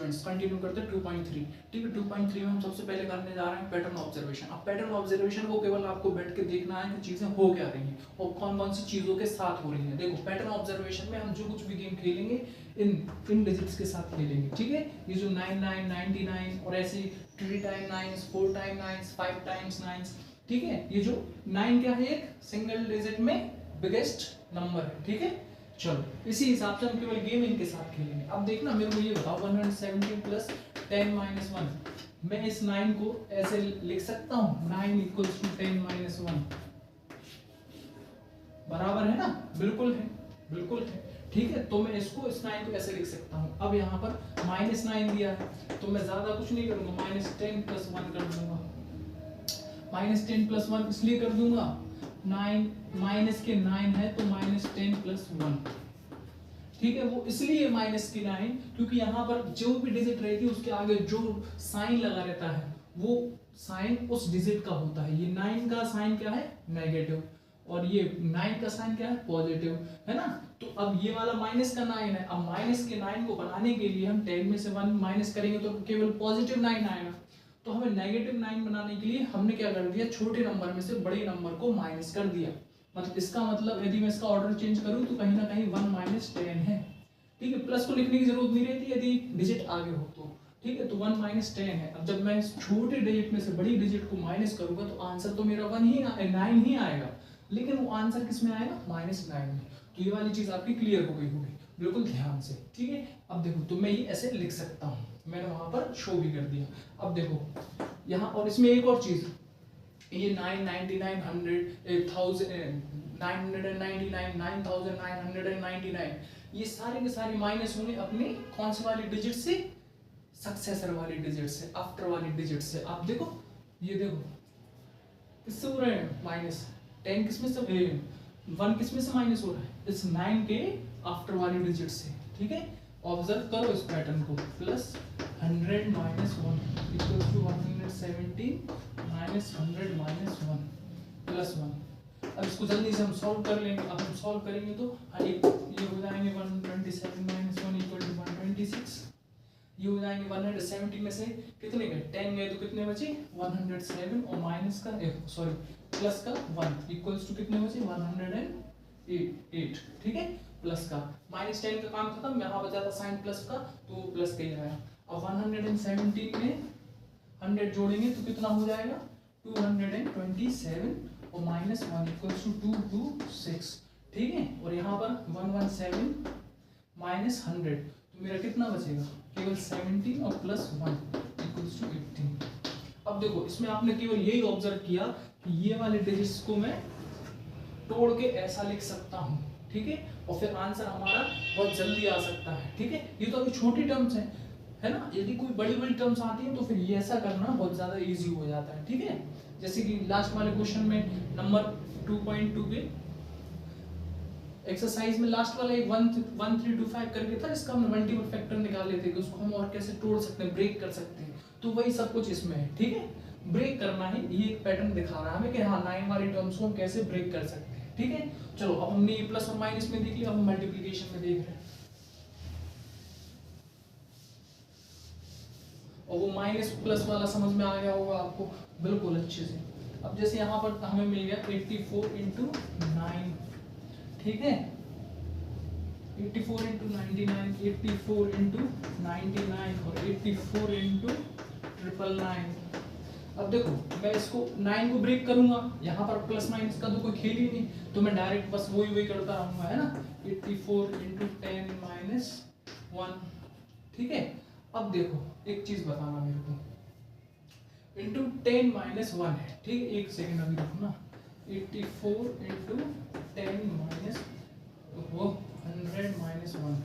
Students continue करते हैं 2.3। ठीक है, 2.3 में हम सबसे पहले करने जा रहे हैं पैटर्न ऑब्जर्वेशन। अब पैटर्न ऑब्जर्वेशन को केवल आपको बैठ के देखना है कि चीजें हो क्या रही हैं और कौन कौन सी चीजों के साथ हो रही हैं। देखो पैटर्न ऑब्जर्वेशन में हम जो कुछ भी गेम खेलेंगे इन डिजिट्स के साथ खेलेंगे। ठीक है, ये जो 99, 99 और ऐसे 3 टाइम 9, 4 टाइम 9, 5 टाइम्स 9। ठीक है, ये जो 9 क्या है, एक सिंगल डिजिट में बिगेस्ट नंबर है। ठीक है, चलो इसी हिसाब से हम केवल गेम इनके साथ खेलेंगे। अब देखना मेरे को ये बताओ 117 प्लस 10 माइनस 1, मैं इस 9 को ऐसे लिख सकता हूँ 9 इक्वल्स टू 10 माइनस 1, बराबर है ना? बिल्कुल है, बिल्कुल है। ठीक है, तो मैं इसको इस 9 को ऐसे लिख सकता हूँ। अब यहाँ पर माइनस 9 दिया है तो मैं ज्यादा कुछ नहीं करूंगा, माइनस 10 प्लस 1 कर दूंगा। माइनस 10 प्लस 1 इसलिए कर दूंगा, 9 माइनस के 9 है तो माइनस 10 प्लस 1। ठीक है, वो इसलिए माइनस की 9 क्योंकि यहाँ पर जो भी डिजिट रहती है उसके आगे जो साइन लगा रहता है वो साइन उस डिजिट का होता है। ये 9 का साइन क्या है, नेगेटिव, और ये 9 का साइन क्या है, पॉजिटिव, है ना? तो अब ये वाला माइनस का 9 है। अब माइनस के 9 को बनाने के लिए हम 10 में से 1 माइनस करेंगे तो केवल पॉजिटिव 9 आएगा। तो हमें नेगेटिव 9 बनाने के लिए हमने क्या कर दिया, छोटे नंबर में से बड़े नंबर को माइनस कर दिया। मतलब इसका मतलब यदि मैं इसका ऑर्डर चेंज करूं तो कहीं ना कहीं 1 माइनस 10 है। ठीक है, प्लस को लिखने की जरूरत नहीं रहती यदि डिजिट आगे हो तो। ठीक है, तो 1 माइनस 10 है। अब जब मैं इस छोटे डिजिट में से बड़ी डिजिट को माइनस करूंगा तो आंसर तो मेरा 1 ही 9 ही आएगा, लेकिन वो आंसर किस में आएगा, माइनस 9 में। तो ये वाली चीज आपकी क्लियर हो गई होगी, बिल्कुल ध्यान से। ठीक है, अब देखो तो मैं ये ऐसे लिख सकता हूँ, मैंने वहां पर शो भी कर दिया। अब देखो यहाँ, और इसमें एक और चीज, ये 999 100 1000 999 9999, ये सारे के सारे माइनस होंगे अपनी कौन सी वाली डिजिट से, सक्सेसर वाली डिजिट से, आफ्टर वाली डिजिट से। आप देखो, ये देखो किससे हो रहे हैं माइनस, 10 किसमें से 1 किसमें से माइनस हो रहा है, इस 9 के आफ्टर वाली डिजिट से। ठीक है, ऑब्जर्व करो इस पैटर्न को, plus 100 minus 1 equals to 117 minus 100 minus 1 plus 1। अब इसको जल्दी से हम सॉल्व कर लेंगे। अब हम सॉल्व करेंगे तो ये हो जाएंगे 127 माइनस 1 इक्वल टू 126। ये हो जाएंगे 170 में से कितने गए, 10 गए तो कितने बचे, 107, और माइनस का सॉरी प्लस का 1 इक्वल्स टू कितने बचे, 108। ठीक है, प्लस का माइनस 10 का काम खत्म, यहाँ बचा था साइन प्लस का तो प्लस का ही आया। अब 117 में 100 जोड़ेंगे तो कितना हो जाएगा, 227, और माइनस 1 इक्वल्स टू 226। ठीक है, और यहाँ पर 117 माइनस 100 तो मेरा कितना बचेगा, केवल 17 और प्लस 1 इक्वल्स टू 18। अब देखो इसमें आपने केवल यही ऑब्जर्व किया कि ये वाले डिजिट्स को मैं तोड़ के ऐसा लिख सकता हूँ। ठीक है, और फिर आंसर हमारा बहुत जल्दी आ सकता है। ठीक है, ये तो अभी छोटी टर्म्स है ना? यदि कोई बड़ी बड़ी टर्म्स आती हैं तो फिर ये ऐसा करना बहुत ज्यादा इजी हो जाता है। ठीक है, जैसे कि लास्ट वाले क्वेश्चन में नंबर 2.2 पे एक्सरसाइज में लास्ट वाला एक 1325 करके था, इसका हम मल्टीपल फैक्टर निकाल लेते हैं कि उसको हम और कैसे तोड़ सकते हैं, ब्रेक कर सकते हैं। तो वही सब कुछ इसमें है। ठीक है, ब्रेक करना है, ये एक पैटर्न दिखा रहा है हमें कि हाँ 9 वाली टर्म्स को हम कैसे ब्रेक कर सकते हैं। ठीक है, चलो अब हमने ये प्लस और माइनस में देख लिया, अब हम मल्टीप्लिकेशन में देख रहे हैं। और वो माइनस प्लस वाला समझ में आ गया होगा आपको बिल्कुल अच्छे से। अब जैसे यहाँ पर हमें मिल गया 84 इंटू 9। ठीक है, 84 इंटू 99, 84 इंटू 99 और 84 इंटू 999। अब देखो मैं इसको 9 को ब्रेक करूंगा, यहाँ पर प्लस माइनस का तो कोई खेल ही नहीं, तो मैं डायरेक्ट बस वही करता रहूंगा, है ना? 84 इंटू 10 माइनस 1। ठीक है, अब देखो एक चीज बताना मेरे को, इंटू 10 माइनस 1 है। ठीक है, एक सेकेंड अभी देखो ना, 84 इंटू 10 माइनस वो 100 माइनस 1।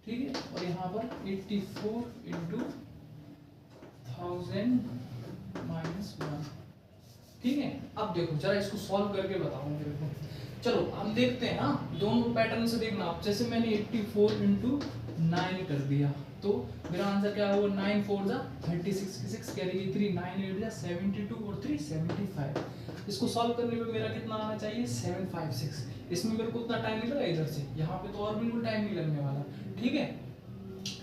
ठीक है, और यहाँ पर 84 इंटू 1000 माइनस 1। ठीक है, अब देखो जरा इसको सॉल्व करके बताओ मेरे को। चलो हम देखते हैं, हाँ दोनों पैटर्न से देखना। आप जैसे मैंने 84 इंटू 9 कर दिया तो मेरा आंसर क्या होगा, 9 4 जा 36, 6 कैरी 3, 9 8 जा 72 और 3 75। इसको सॉल्व करने में मेरा कितना आना चाहिए, 756। इसमें मेरे को उतना टाइम नहीं लगा इधर से, यहाँ पे तो और बिल्कुल टाइम नहीं लगने वाला। ठीक है,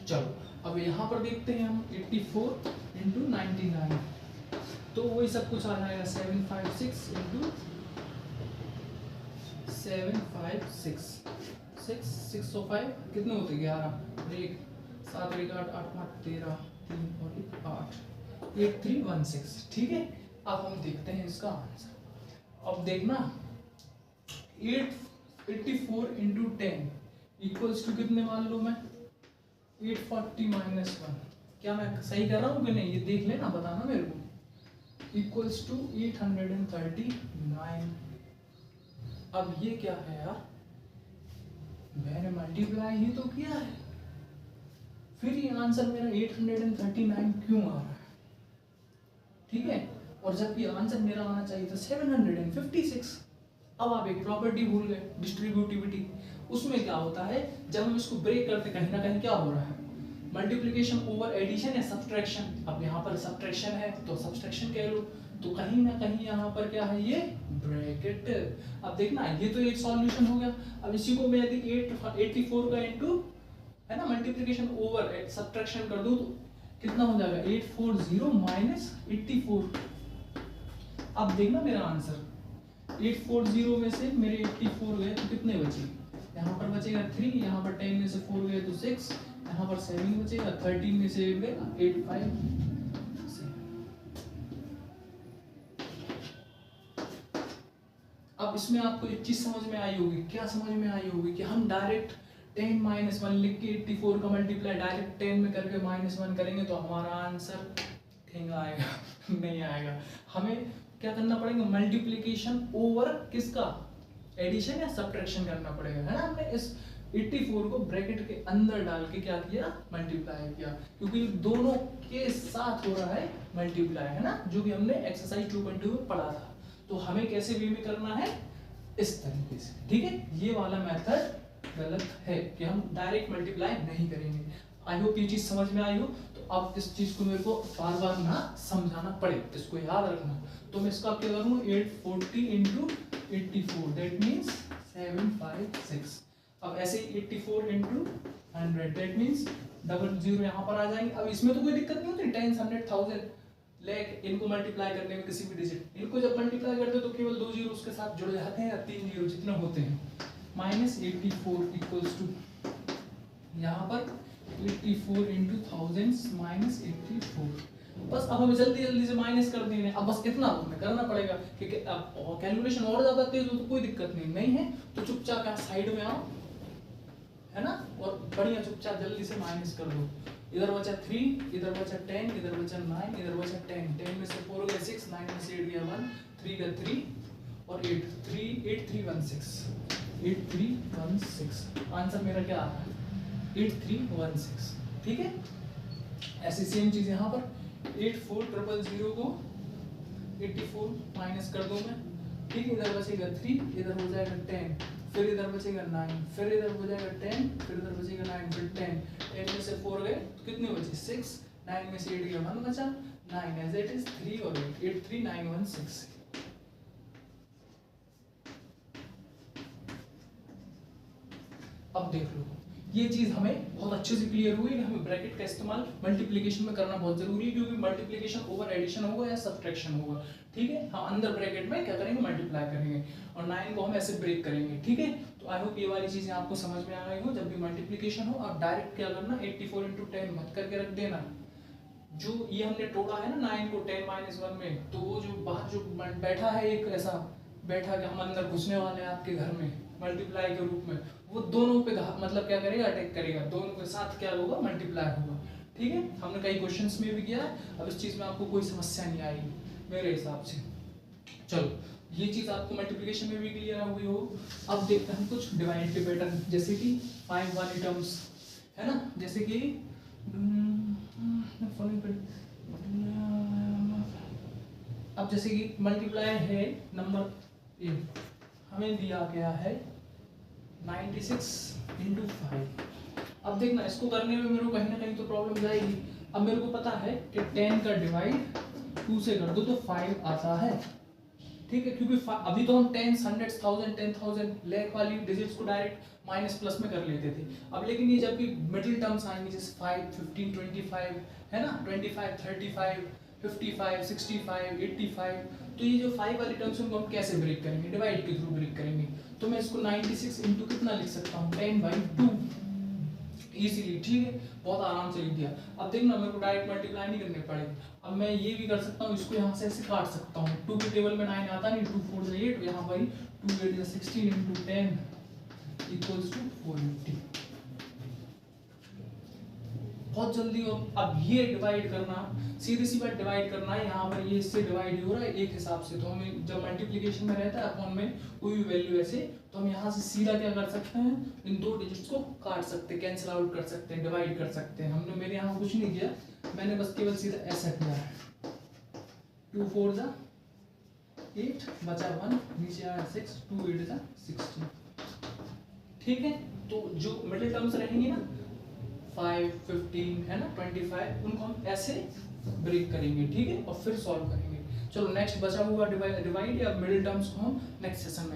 चलो अब यहाँ पर देखते हैं हम 84 इंटू 99, तो वही सब कुछ आ जाएगा 756 इंटू 756 605 कितने होते 11 एक 7 एक 8 8 5 13 3 और 1 8 8316। ठीक है, अब हम देखते हैं इसका आंसर। अब देखना 84 इंटू 10 इक्वल्स टू कितने मान लो मैं 840 माइनस 1, क्या मैं सही कर रहा हूँ कि नहीं ये देख लेना, बताना मेरे को। Equals to 839। अब ये क्या है यार, मैंने मल्टीप्लाई ही तो किया है, फिर ये आंसर मेरा 839 क्यों आ रहा है? ठीक है, और जब ये आंसर मेरा आना चाहिए था 756। अब आप एक प्रॉपर्टी भूल गए, डिस्ट्रीब्यूटिविटी। उसमें क्या होता है, जब हम इसको ब्रेक करते कहीं ना कहीं क्या हो रहा है, मल्टीप्लिकेशन ओवर एडिशन या सब्ट्रैक्शन। अब यहाँ पर सब्ट्रैक्शन है तो सब्ट्रैक्शन कह लो, तो कहीं ना कहीं यहाँ पर क्या है ये ब्रैकेट। अब देखना ये तो एक सॉल्यूशन हो गया। अब इसी को मैं यदि 84 का इंटू है ना मल्टीप्लिकेशन ओवर सब्ट्रैक्शन कर दूं तो कितना हो जाएगा 840 माइनस 84। अब देखना मेरा आंसर 840 में से मेरे 84 गए तो कितने बचे, यहाँ पर बचेगा 3, यहाँ पर 10 में से 4 गए तो 6, यहाँ पर 7 बचेगा, 13 में से 8 गए 8 5 6। अब इसमें आपको एक चीज समझ में आई होगी, क्या समझ में आई होगी कि हम डायरेक्ट 10 माइनस 1 लिख के 84 का मल्टीप्लाई डायरेक्ट 10 में करके -1 करेंगे तो हमारा आंसर ठेंगा आएगा नहीं आएगा। हमें क्या करना पड़ेगा, मल्टीप्लिकेशन ओवर किसका एडिशन या सब्ट्रैक्शन करना पड़ेगा, है ना। हमने इस 84 को ब्रैकेट के अंदर डाल के क्या किया, मल्टीप्लाई किया, क्योंकि दोनों के साथ हो रहा है मल्टीप्लाई, है ना, जो कि हमने एक्सरसाइज 2.2 में पढ़ा था। तो हमें कैसे वे में करना है, इस तरीके से। ठीक है, ये वाला मेथड गलत है कि हम डायरेक्ट मल्टीप्लाई नहीं करेंगे। आई होप ये चीज समझ में आई हो। तो अब इस चीज को मेरे को बार बार ना समझाना पड़े, इसको याद रखना। तो मैं इसका क्या करूँ, 840 इंटू 84 दैट मीन्स 756। अब ऐसे ही 84 इंटू 100 दैट मीन्स 00 यहाँ पर आ जाएंगे। अब इसमें तो कोई दिक्कत नहीं होती, 10 100 1000 लेक इनको मल्टीप्लाई करने में किसी भी डिजिट, इनको जब मल्टीप्लाई करते हो तो केवल 2 जीरो उसके साथ जुड़ जाते हैं या 3 जीरो जितने होते हैं। -84 इक्वल्स टू यहाँ पर 84 इंटू थाउजेंड्स -84। बस अब हमें जल्दी जल्दी से माइनस कर देने, अब बस इतना हमें करना पड़ेगा क्योंकि अब कैलकुलेशन और ज्यादा तेज हो तो कोई दिक्कत नहीं है तो चुपचाप यहाँ साइड में आओ, है ना, और बढ़िया चुपचाप जल्दी से माइनस कर दो। इधर बचा 3, इधर बचा 10, इधर बचा 9, इधर बचा 10, 10 में से 4 गया 6, 9 में से 8 गया 1, 3 का 3 और 8, 8316 8316। आंसर मेरा क्या आ रहा है 8316। ठीक है, ऐसी सेम चीज यहाँ पर 8400 को 84 माइनस कर दूं मैं। ठीक, इधर बचेगा 3, इधर हो जाएगा 10, फिर इधर बचेगा 9, फिर इधर हो जाएगा 10, फिर इधर बचेगा 9, फिर 10 में से 4 गए तो कितने बचे 6, 9 में से 8 गया 1 बचा, 9 एज इट इज 3 और 8 83916। अब देख लो ये चीज हमें बहुत अच्छे से क्लियर हुई कि हमें ब्रैकेट का इस्तेमाल मल्टीप्लिकेशन में करना बहुत जरूरी है, क्योंकि मल्टीप्लिकेशन ओवर एडिशन होगा या सब्ट्रैक्शन होगा। ठीक है, हम अंदर ब्रैकेट में क्या करेंगे, मल्टीप्लाई करेंगे और 9 को हम ऐसे ब्रेक करेंगे। ठीक है, तो आई होप ये वाली चीजें आपको समझ में आ गई हो। जब भी मल्टीप्लिकेशन हो आप डायरेक्ट क्या करना 84 इंटू 10 मत करके रख देना। जो ये हमने तोड़ा है ना 9 को 10 -1 में, तो वो जो बाहर जो बैठा है एक ऐसा बैठा कि हम अंदर घुसने वाले हैं आपके घर में मल्टीप्लाई के रूप में, वो दोनों पे मतलब क्या करेगा, अटैक करेगा, दोनों के साथ क्या होगा, मल्टीप्लाई होगा। ठीक है, हमने कई क्वेश्चंस में भी किया है। अब इस चीज में आपको कोई समस्या नहीं आएगी मेरे हिसाब से। चलो ये चीज आपको मल्टीप्लिकेशन में भी क्लियर हुई हो। अब देखते हैं कुछ डिवाइड के पैटर्न, जैसे कि 5 वाली टर्म्स, है ना, जैसे कि अब जैसे कि मल्टीप्लाई है नंबर हमें दिया गया है 96 इंटू 5। अब देखना इसको करने में मेरे को कहीं ना कहीं तो प्रॉब्लम जाएगी। अब मेरे को पता है कि 10 का डिवाइड 2 से कर दो तो 5 आता है, ठीक है, क्योंकि अभी तो हम टेंस, हंड्रेड्स, थाउजेंड, 10,000, लाख वाली डिजिट्स को डायरेक्ट माइनस प्लस में कर लेते थे। अब लेकिन ये जब भी मिडिल टर्म्स आएंगे जैसे 5, 15, 25 है ना, 25, 35, 55, 65, 85, तो ये जो 5 वाली टर्म्स उनको हम कैसे ब्रेक करेंगे? डिवाइड के थ्रू ब्रेक करेंगे। तो मैं इसको 96 इंटू कितना लिख सकता हूँ? 10/2 इजीली, ठीक है, बहुत आराम से लिख दिया। अब देखना मेरे को डायरेक्ट मल्टीप्लाई नहीं करने पड़ेगा। अब मैं ये भी कर सकता हूँ, इसको यहाँ से ऐसे काट सकता हूँ। 2 के टेबल में 9 आता नहीं, 2 4 8, यहाँ भाई 2 8 16 इंटू 10 इक्वल्स टू 480। बहुत जल्दी हो। अब ये डिवाइड करना, सीधी सी बात डिवाइड करना है, यहाँ पर ये इससे डिवाइड हो रहा है एक हिसाब से, तो हमें जब मल्टीप्लिकेशन में रहता है अपॉन में कोई भी वैल्यू ऐसे, तो हम यहाँ से सीधा क्या कर सकते हैं, इन दो डिजिट्स को काट सकते हैं, कैंसिल आउट कर सकते हैं, डिवाइड कर सकते हैं। हमने मेरे यहाँ कुछ नहीं किया, मैंने बस केवल सीधा ऐसा किया है। 2 4 जा 8 बचा 1, नीचे आया 6, 2 8 जा 16। ठीक है, तो जो मिडिल टर्म्स रहेंगी ना 5, 15 है ना 25, उनको हम ऐसे ब्रेक करेंगे, ठीक है, और फिर सॉल्व करेंगे। चलो नेक्स्ट बचा हुआ डिवाइड या मिडिल टर्म्स को हम नेक्स्ट सेशन में